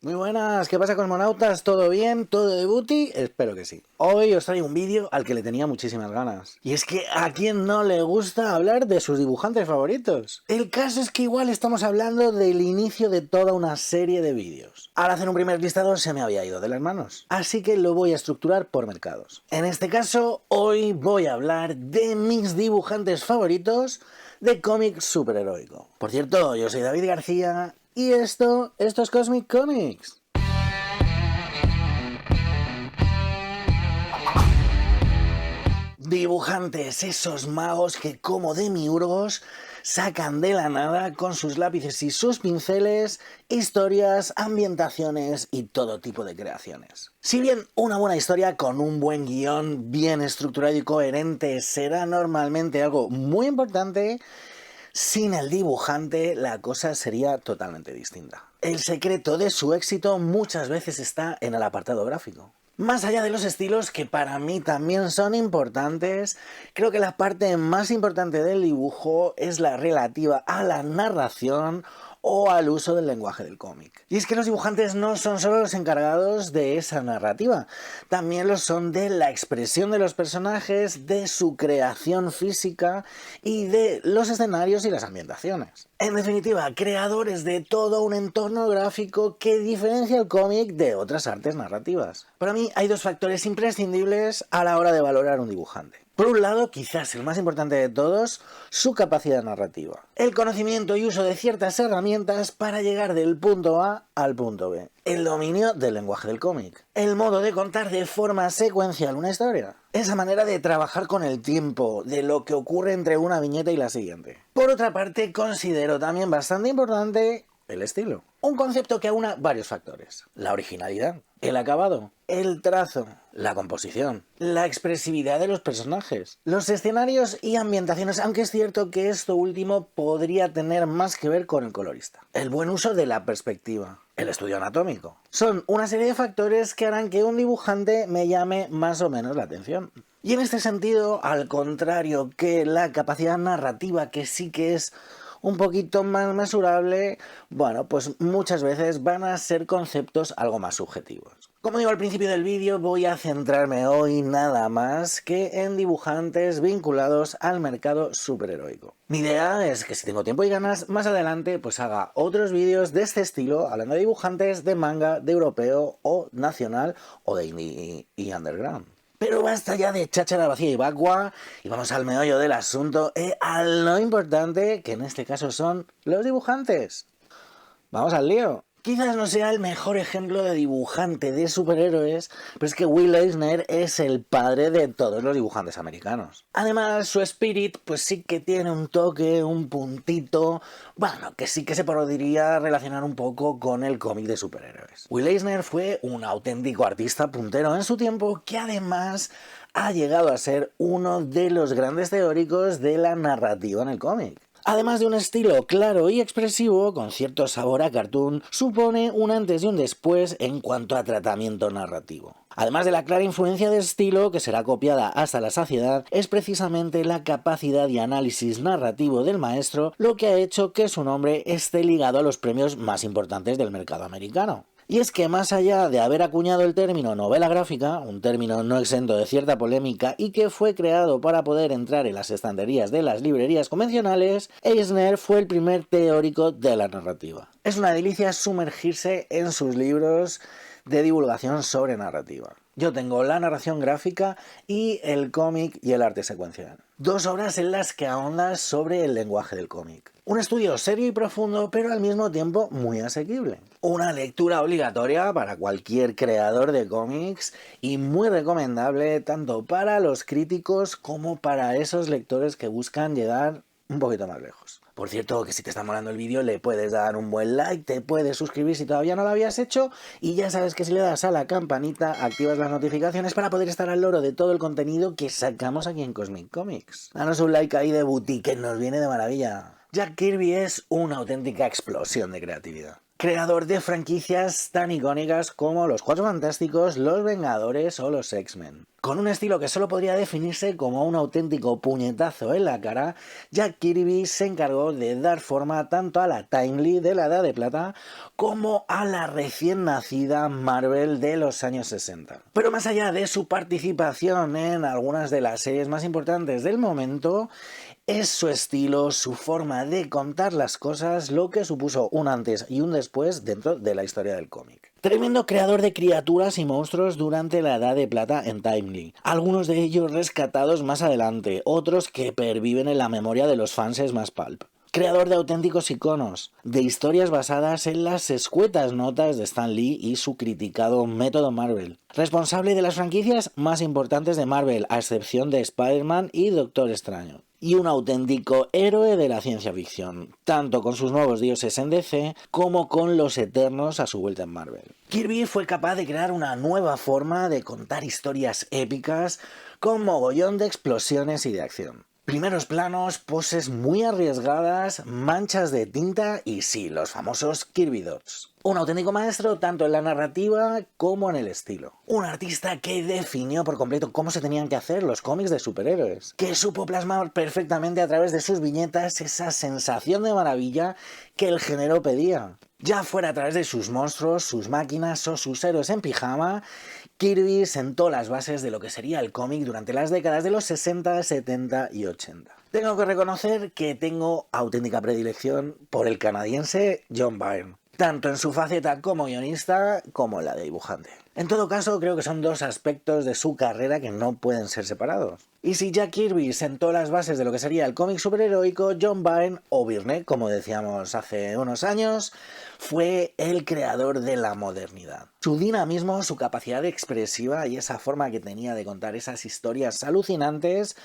Muy buenas, ¿qué pasa, cosmonautas? ¿Todo bien? ¿Todo de booty? Espero que sí. Hoy os traigo un vídeo al que le tenía muchísimas ganas. Y es que ¿a quién no le gusta hablar de sus dibujantes favoritos? El caso es que igual estamos hablando del inicio de toda una serie de vídeos. Al hacer un primer listado se me había ido de las manos, así que lo voy a estructurar por mercados. En este caso, hoy voy a hablar de mis dibujantes favoritos de cómic superheroico. Por cierto, yo soy David García y esto es Cosmic Comics. Dibujantes, esos magos que como demiurgos sacan de la nada con sus lápices y sus pinceles historias, ambientaciones y todo tipo de creaciones. Si bien una buena historia con un buen guión bien estructurado y coherente será normalmente algo muy importante, sin el dibujante la cosa sería totalmente distinta. El secreto de su éxito muchas veces está en el apartado gráfico. Más allá de los estilos, que para mí también son importantes, creo que la parte más importante del dibujo es la relativa a la narración o al uso del lenguaje del cómic. Y es que los dibujantes no son solo los encargados de esa narrativa, también lo son de la expresión de los personajes, de su creación física y de los escenarios y las ambientaciones. En definitiva, creadores de todo un entorno gráfico que diferencia el cómic de otras artes narrativas. Para mí hay dos factores imprescindibles a la hora de valorar un dibujante. Por un lado, quizás el más importante de todos, su capacidad narrativa. El conocimiento y uso de ciertas herramientas para llegar del punto A al punto B. El dominio del lenguaje del cómic. El modo de contar de forma secuencial una historia. Esa manera de trabajar con el tiempo, de lo que ocurre entre una viñeta y la siguiente. Por otra parte, considero también bastante importante el estilo. Un concepto que aúna varios factores. La originalidad, el acabado, el trazo, la composición, la expresividad de los personajes, los escenarios y ambientaciones, aunque es cierto que esto último podría tener más que ver con el colorista. El buen uso de la perspectiva, el estudio anatómico. Son una serie de factores que harán que un dibujante me llame más o menos la atención. Y en este sentido, al contrario que la capacidad narrativa, que sí que es un poquito más mesurable, bueno, pues muchas veces van a ser conceptos algo más subjetivos. Como digo al principio del vídeo, voy a centrarme hoy nada más que en dibujantes vinculados al mercado superheroico. Mi idea es que si tengo tiempo y ganas, más adelante pues haga otros vídeos de este estilo, hablando de dibujantes de manga, de europeo o nacional o de indie y underground. Pero basta ya de cháchara vacía y vacua y vamos al meollo del asunto, a lo importante, que en este caso son los dibujantes. Vamos al lío. Quizás no sea el mejor ejemplo de dibujante de superhéroes, pero es que Will Eisner es el padre de todos los dibujantes americanos. Además, su Spirit pues sí que tiene un toque, un puntito, bueno, que sí que se podría relacionar un poco con el cómic de superhéroes. Will Eisner fue un auténtico artista puntero en su tiempo que además ha llegado a ser uno de los grandes teóricos de la narrativa en el cómic. Además de un estilo claro y expresivo, con cierto sabor a cartoon, supone un antes y un después en cuanto a tratamiento narrativo. Además de la clara influencia de estilo, que será copiada hasta la saciedad, es precisamente la capacidad y análisis narrativo del maestro lo que ha hecho que su nombre esté ligado a los premios más importantes del mercado americano. Y es que más allá de haber acuñado el término novela gráfica, un término no exento de cierta polémica y que fue creado para poder entrar en las estanterías de las librerías convencionales, Eisner fue el primer teórico de la narrativa. Es una delicia sumergirse en sus libros de divulgación sobre narrativa. Yo tengo la narración gráfica y el cómic y el arte secuencial. Dos obras en las que ahondas sobre el lenguaje del cómic. Un estudio serio y profundo, pero al mismo tiempo muy asequible. Una lectura obligatoria para cualquier creador de cómics y muy recomendable tanto para los críticos como para esos lectores que buscan llegar un poquito más lejos. Por cierto, que si te está molando el vídeo le puedes dar un buen like, te puedes suscribir si todavía no lo habías hecho y ya sabes que si le das a la campanita activas las notificaciones para poder estar al loro de todo el contenido que sacamos aquí en Cosmic Comics. Danos un like ahí de boutique que nos viene de maravilla. Jack Kirby es una auténtica explosión de creatividad. creador de franquicias tan icónicas como los Cuatro Fantásticos, los Vengadores o los X-Men. Con un estilo que solo podría definirse como un auténtico puñetazo en la cara, Jack Kirby se encargó de dar forma tanto a la Timely de la Edad de Plata como a la recién nacida Marvel de los años 60. Pero más allá de su participación en algunas de las series más importantes del momento, es su estilo, su forma de contar las cosas lo que supuso un antes y un después dentro de la historia del cómic. Tremendo creador de criaturas y monstruos durante la Edad de Plata en Timely, algunos de ellos rescatados más adelante, otros que perviven en la memoria de los fans más pulp. Creador de auténticos iconos, de historias basadas en las escuetas notas de Stan Lee y su criticado método Marvel. Responsable de las franquicias más importantes de Marvel, a excepción de Spider-Man y Doctor Extraño. Y un auténtico héroe de la ciencia ficción, tanto con sus nuevos dioses en DC como con los Eternos a su vuelta en Marvel. Kirby fue capaz de crear una nueva forma de contar historias épicas con mogollón de explosiones y de acción. Primeros planos, poses muy arriesgadas, manchas de tinta y sí, los famosos Kirby Dots. Un auténtico maestro tanto en la narrativa como en el estilo. Un artista que definió por completo cómo se tenían que hacer los cómics de superhéroes. Que supo plasmar perfectamente a través de sus viñetas esa sensación de maravilla que el género pedía. Ya fuera a través de sus monstruos, sus máquinas o sus héroes en pijama, Kirby sentó las bases de lo que sería el cómic durante las décadas de los 60, 70 y 80. Tengo que reconocer que tengo auténtica predilección por el canadiense John Byrne, tanto en su faceta como guionista como en la de dibujante. En todo caso, creo que son dos aspectos de su carrera que no pueden ser separados. Y si Jack Kirby sentó las bases de lo que sería el cómic superheroico, John Byrne, o Byrne, como decíamos hace unos años, fue el creador de la modernidad. Su dinamismo, su capacidad expresiva y esa forma que tenía de contar esas historias alucinantes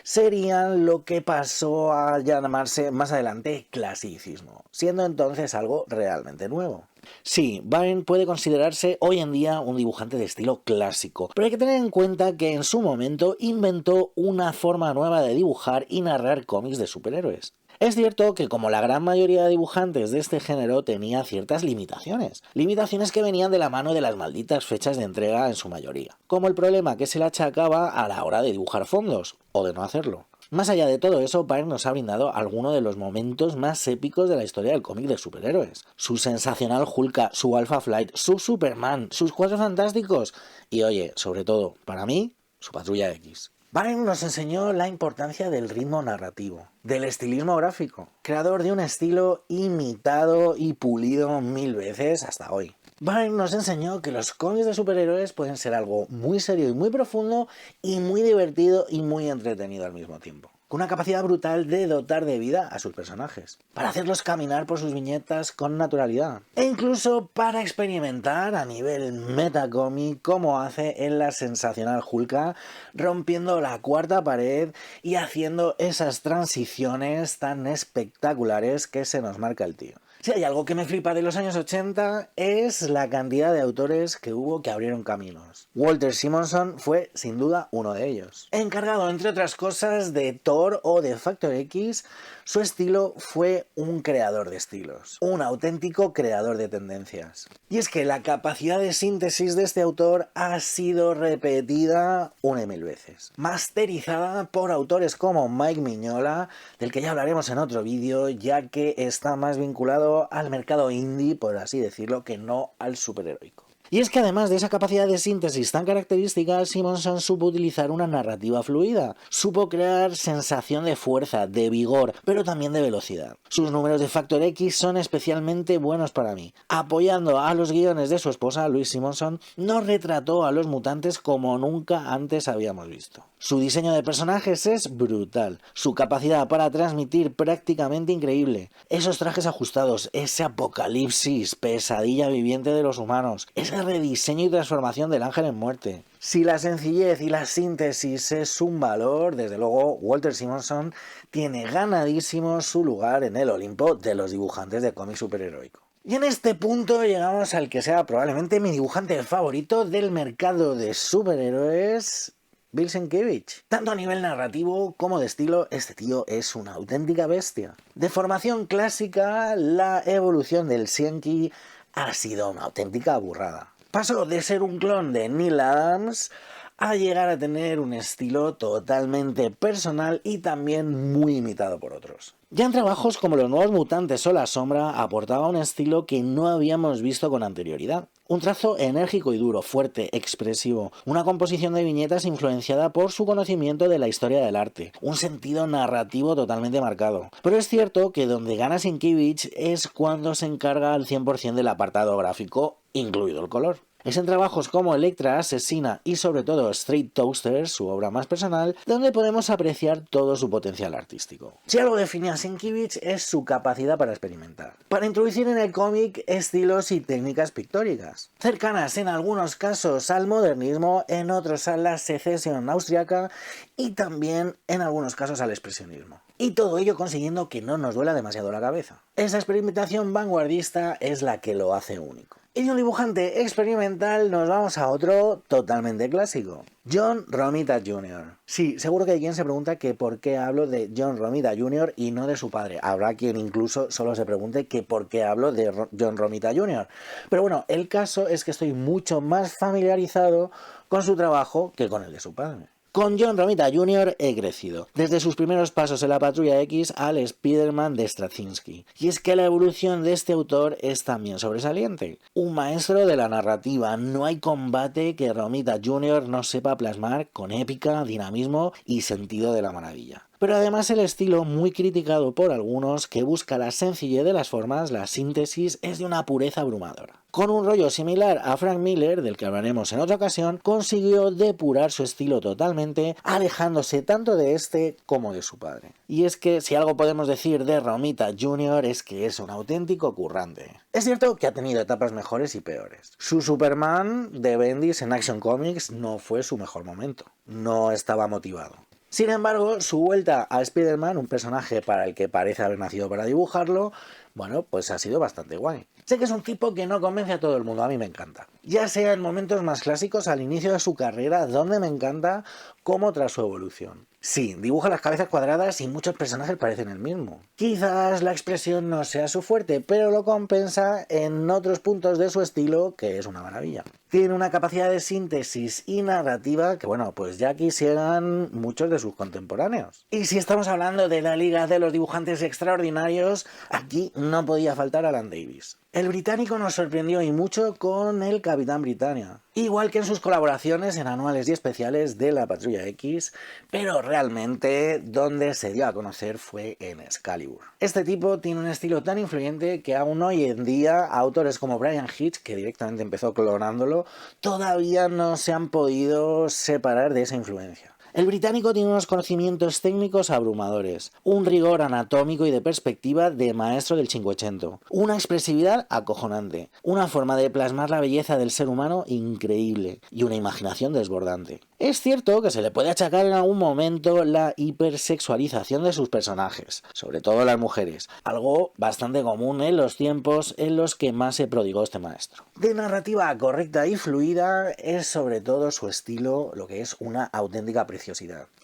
serían lo que pasó a llamarse más adelante clasicismo, siendo entonces algo realmente nuevo. Sí, Byrne puede considerarse hoy en día un dibujante de estilo clásico, pero hay que tener en cuenta que en su momento inventó una forma nueva de dibujar y narrar cómics de superhéroes. Es cierto que como la gran mayoría de dibujantes de este género tenía ciertas limitaciones que venían de la mano de las malditas fechas de entrega en su mayoría, como el problema que se le achacaba a la hora de dibujar fondos, o de no hacerlo. Más allá de todo eso, Byrne nos ha brindado algunos de los momentos más épicos de la historia del cómic de superhéroes. Su sensacional Hulk, su Alpha Flight, su Superman, sus Cuatro Fantásticos y, oye, sobre todo, para mí, su Patrulla X. Byrne nos enseñó la importancia del ritmo narrativo, del estilismo gráfico, creador de un estilo imitado y pulido 1000 veces hasta hoy. Byrne nos enseñó que los cómics de superhéroes pueden ser algo muy serio y muy profundo y muy divertido y muy entretenido al mismo tiempo. Con una capacidad brutal de dotar de vida a sus personajes, para hacerlos caminar por sus viñetas con naturalidad, e incluso para experimentar a nivel metacómic como hace en la sensacional Hulk, rompiendo la cuarta pared y haciendo esas transiciones tan espectaculares que se nos marca el tío. Si hay algo que me flipa de los años 80 es la cantidad de autores que hubo que abrieron caminos. Walter Simonson fue sin duda uno de ellos. Encargado entre otras cosas de Thor o de Factor X, su estilo fue un creador de estilos, un auténtico creador de tendencias. Y es que la capacidad de síntesis de este autor ha sido repetida una y mil veces. Masterizada por autores como Mike Mignola, del que ya hablaremos en otro vídeo, ya que está más vinculado al mercado indie, por así decirlo, que no al superheroico. Y es que además de esa capacidad de síntesis tan característica, Simonson supo utilizar una narrativa fluida, supo crear sensación de fuerza, de vigor, pero también de velocidad. Sus números de Factor X son especialmente buenos para mí. Apoyando a los guiones de su esposa, Louise Simonson, nos retrató a los mutantes como nunca antes habíamos visto. Su diseño de personajes es brutal, su capacidad para transmitir prácticamente increíble. Esos trajes ajustados, ese apocalipsis, pesadilla viviente de los humanos, ese rediseño y transformación del ángel en muerte. Si la sencillez y la síntesis es un valor, desde luego Walter Simonson tiene ganadísimo su lugar en el Olimpo de los dibujantes de cómic superheroico. Y en este punto llegamos al que sea probablemente mi dibujante favorito del mercado de superhéroes, Bill Sienkiewicz. Tanto a nivel narrativo como de estilo, este tío es una auténtica bestia. De formación clásica, la evolución del Sienki ha sido una auténtica burrada. Pasó de ser un clon de Neil Adams a llegar a tener un estilo totalmente personal y también muy imitado por otros. Ya en trabajos como Los Nuevos Mutantes o La Sombra aportaba un estilo que no habíamos visto con anterioridad. Un trazo enérgico y duro, fuerte, expresivo, una composición de viñetas influenciada por su conocimiento de la historia del arte, un sentido narrativo totalmente marcado. Pero es cierto que donde gana Sienkiewicz es cuando se encarga al 100% del apartado gráfico, incluido el color. Es en trabajos como Electra Asesina y sobre todo Straight Toaster, su obra más personal, donde podemos apreciar todo su potencial artístico. Si algo define a Sienkiewicz es su capacidad para experimentar, para introducir en el cómic estilos y técnicas pictóricas, cercanas en algunos casos al modernismo, en otros a la secesión austriaca y también en algunos casos al expresionismo. Y todo ello consiguiendo que no nos duela demasiado la cabeza. Esa experimentación vanguardista es la que lo hace único. Y de un dibujante experimental nos vamos a otro totalmente clásico. John Romita Jr. Sí, seguro que hay quien se pregunta que por qué hablo de John Romita Jr. y no de su padre. Habrá quien incluso solo se pregunte que por qué hablo de John Romita Jr. Pero bueno, el caso es que estoy mucho más familiarizado con su trabajo que con el de su padre. Con John Romita Jr. he crecido, desde sus primeros pasos en la Patrulla X al Spider-Man de Straczynski. Y es que la evolución de este autor es también sobresaliente. Un maestro de la narrativa, no hay combate que Romita Jr. no sepa plasmar con épica, dinamismo y sentido de la maravilla. Pero además el estilo, muy criticado por algunos, que busca la sencillez de las formas, la síntesis, es de una pureza abrumadora. Con un rollo similar a Frank Miller, del que hablaremos en otra ocasión, consiguió depurar su estilo totalmente, alejándose tanto de este como de su padre. Y es que si algo podemos decir de Romita Jr. es que es un auténtico currante. Es cierto que ha tenido etapas mejores y peores. Su Superman de Bendis en Action Comics no fue su mejor momento. No estaba motivado. Sin embargo, su vuelta a Spider-Man, un personaje para el que parece haber nacido para dibujarlo, bueno, pues ha sido bastante guay. Sé que es un tipo que no convence a todo el mundo, a mí me encanta. Ya sea en momentos más clásicos al inicio de su carrera, donde me encanta, como tras su evolución. Sí, dibuja las cabezas cuadradas y muchos personajes parecen el mismo. Quizás la expresión no sea su fuerte, pero lo compensa en otros puntos de su estilo, que es una maravilla. Tiene una capacidad de síntesis y narrativa que, bueno, pues ya quisieran muchos de sus contemporáneos. Y si estamos hablando de la Liga de los Dibujantes Extraordinarios, aquí no podía faltar Alan Davis. El británico nos sorprendió y mucho con el Capitán Britannia, igual que en sus colaboraciones en anuales y especiales de la Patrulla X, pero realmente donde se dio a conocer fue en Excalibur. Este tipo tiene un estilo tan influyente que aún hoy en día autores como Brian Hitch, que directamente empezó clonándolo, todavía no se han podido separar de esa influencia. El británico tiene unos conocimientos técnicos abrumadores, un rigor anatómico y de perspectiva de maestro del Cinquecento, una expresividad acojonante, una forma de plasmar la belleza del ser humano increíble y una imaginación desbordante. Es cierto que se le puede achacar en algún momento la hipersexualización de sus personajes, sobre todo las mujeres, algo bastante común en los tiempos en los que más se prodigó este maestro. De narrativa correcta y fluida es sobre todo su estilo lo que es una auténtica preciosidad.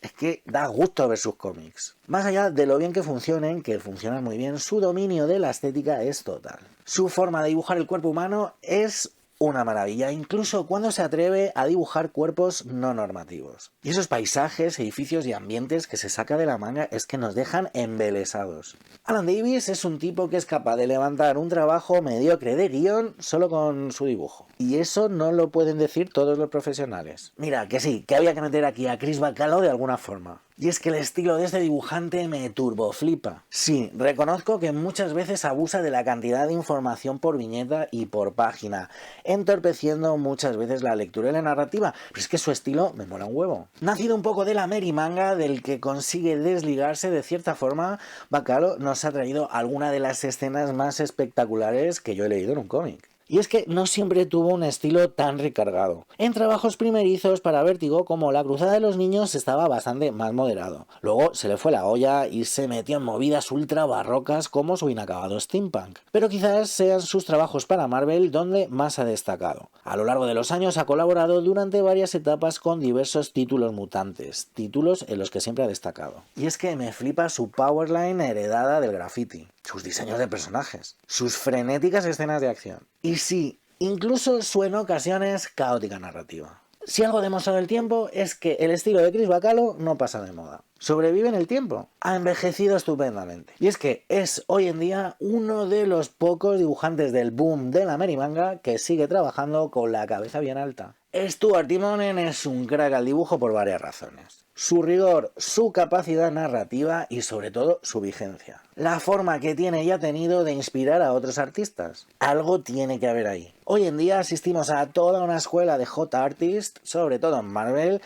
Es que da gusto ver sus cómics. Más allá de lo bien que funcionen muy bien, su dominio de la estética es total. Su forma de dibujar el cuerpo humano es una maravilla, incluso cuando se atreve a dibujar cuerpos no normativos. Y esos paisajes, edificios y ambientes que se saca de la manga es que nos dejan embelesados. Alan Davis es un tipo que es capaz de levantar un trabajo mediocre de guión solo con su dibujo. Y eso no lo pueden decir todos los profesionales. Mira, que sí, que había que meter aquí a Chris Bacalo de alguna forma. Y es que el estilo de este dibujante me turboflipa. Sí, reconozco que muchas veces abusa de la cantidad de información por viñeta y por página, entorpeciendo muchas veces la lectura y la narrativa, pero es que su estilo me mola un huevo. Nacido un poco de la merimanga, del que consigue desligarse de cierta forma, Bacalo nos ha traído alguna de las escenas más espectaculares que yo he leído en un cómic. Y es que no siempre tuvo un estilo tan recargado. En trabajos primerizos para Vértigo como La Cruzada de los Niños estaba bastante más moderado. Luego se le fue la olla y se metió en movidas ultra barrocas como su inacabado steampunk. Pero quizás sean sus trabajos para Marvel donde más ha destacado. A lo largo de los años ha colaborado durante varias etapas con diversos títulos mutantes, títulos en los que siempre ha destacado. Y es que me flipa su powerline heredada del graffiti, sus diseños de personajes, sus frenéticas escenas de acción. Y sí, incluso su en ocasiones caótica narrativa. Si algo demostrado el tiempo es que el estilo de Chris Bacalo no pasa de moda. Sobrevive en el tiempo. Ha envejecido estupendamente. Y es que es hoy en día uno de los pocos dibujantes del boom de la merimanga que sigue trabajando con la cabeza bien alta. Stuart Timonen es un crack al dibujo por varias razones. Su rigor, su capacidad narrativa y sobre todo su vigencia. La forma que tiene y ha tenido de inspirar a otros artistas. Algo tiene que haber ahí. Hoy en día asistimos a toda una escuela de hot artists, sobre todo en Marvel,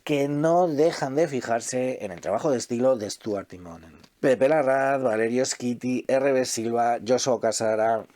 que no dejan de fijarse en el trabajo de estilo de Stuart Timonen. Pepe Larraz, Valerio Schiti, R.B. Silva, Joshua Casara...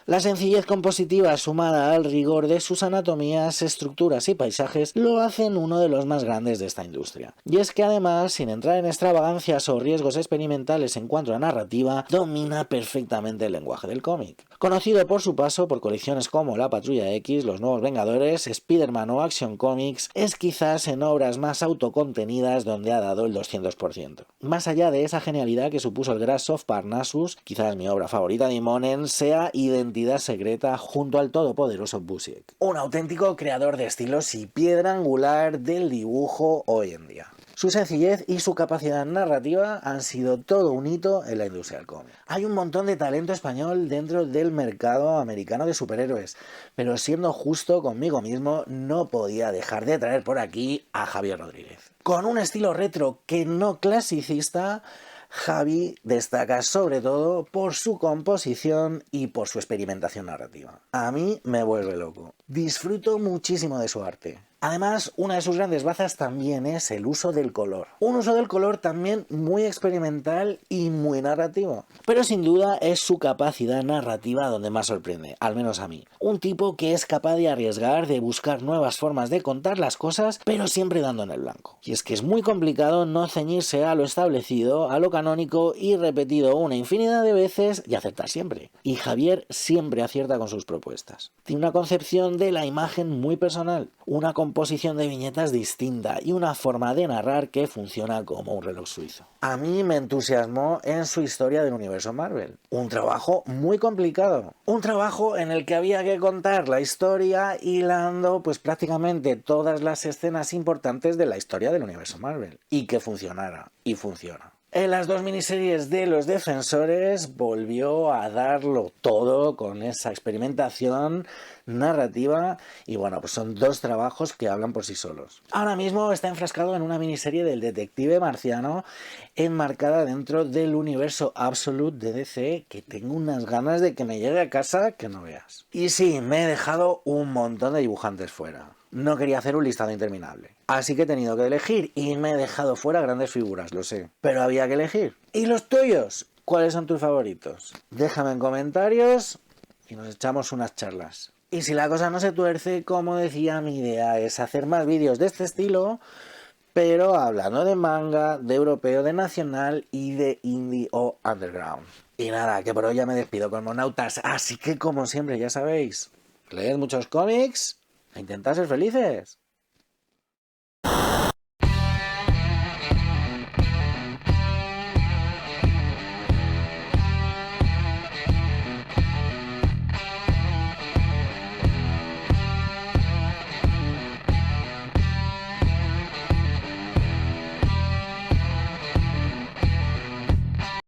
La sencillez compositiva sumada al rigor de sus anatomías, estructuras y paisajes lo hacen uno de los más grandes de esta industria. Y es que además, sin entrar en extravagancias o riesgos experimentales en cuanto a narrativa, domina perfectamente el lenguaje del cómic. Conocido por su paso por colecciones como La Patrulla X, Los Nuevos Vengadores, Spider-Man o Action Comics, es quizás en obras más autocontenidas donde ha dado el 200%. Más allá de esa genialidad que supuso el Grass of Parnassus, quizás mi obra favorita de Timonen sea Identidad Secreta junto al todopoderoso Busiek. Un auténtico creador de estilos y piedra angular del dibujo hoy en día. Su sencillez y su capacidad narrativa han sido todo un hito en la industria del cómic. Hay un montón de talento español dentro del mercado americano de superhéroes, pero siendo justo conmigo mismo, no podía dejar de traer por aquí a Javier Rodríguez. Con un estilo retro que no clasicista, Javi destaca sobre todo por su composición y por su experimentación narrativa. A mí me vuelve loco. Disfruto muchísimo de su arte. Además, una de sus grandes bazas también es el uso del color. Un uso del color también muy experimental y muy narrativo. Pero sin duda es su capacidad narrativa donde más sorprende, al menos a mí. Un tipo que es capaz de arriesgar, de buscar nuevas formas de contar las cosas, pero siempre dando en el blanco. Y es que es muy complicado no ceñirse a lo establecido, a lo canónico y repetido una infinidad de veces y acertar siempre. Y Javier siempre acierta con sus propuestas. Tiene una concepción de la imagen muy personal, una composición de viñetas distinta y una forma de narrar que funciona como un reloj suizo. A mí me entusiasmó en su historia del universo Marvel. Un trabajo muy complicado. Un trabajo en el que había que contar la historia hilando pues prácticamente todas las escenas importantes de la historia del universo Marvel. Y que funcionara. Y funciona. En las dos miniseries de Los Defensores volvió a darlo todo con esa experimentación narrativa y bueno, pues son dos trabajos que hablan por sí solos. Ahora mismo está enfrascado en una miniserie del detective marciano enmarcada dentro del universo Absolute de DC que tengo unas ganas de que me llegue a casa que no veas. Y sí, me he dejado un montón de dibujantes fuera. No quería hacer un listado interminable. Así que he tenido que elegir y me he dejado fuera grandes figuras, lo sé. Pero había que elegir. ¿Y los tuyos? ¿Cuáles son tus favoritos? Déjame en comentarios y nos echamos unas charlas. Y si la cosa no se tuerce, como decía, mi idea es hacer más vídeos de este estilo, pero hablando de manga, de europeo, de nacional y de indie o underground. Y nada, que por hoy ya me despido con Monautas, así que como siempre ya sabéis, leed muchos cómics e intentad ser felices.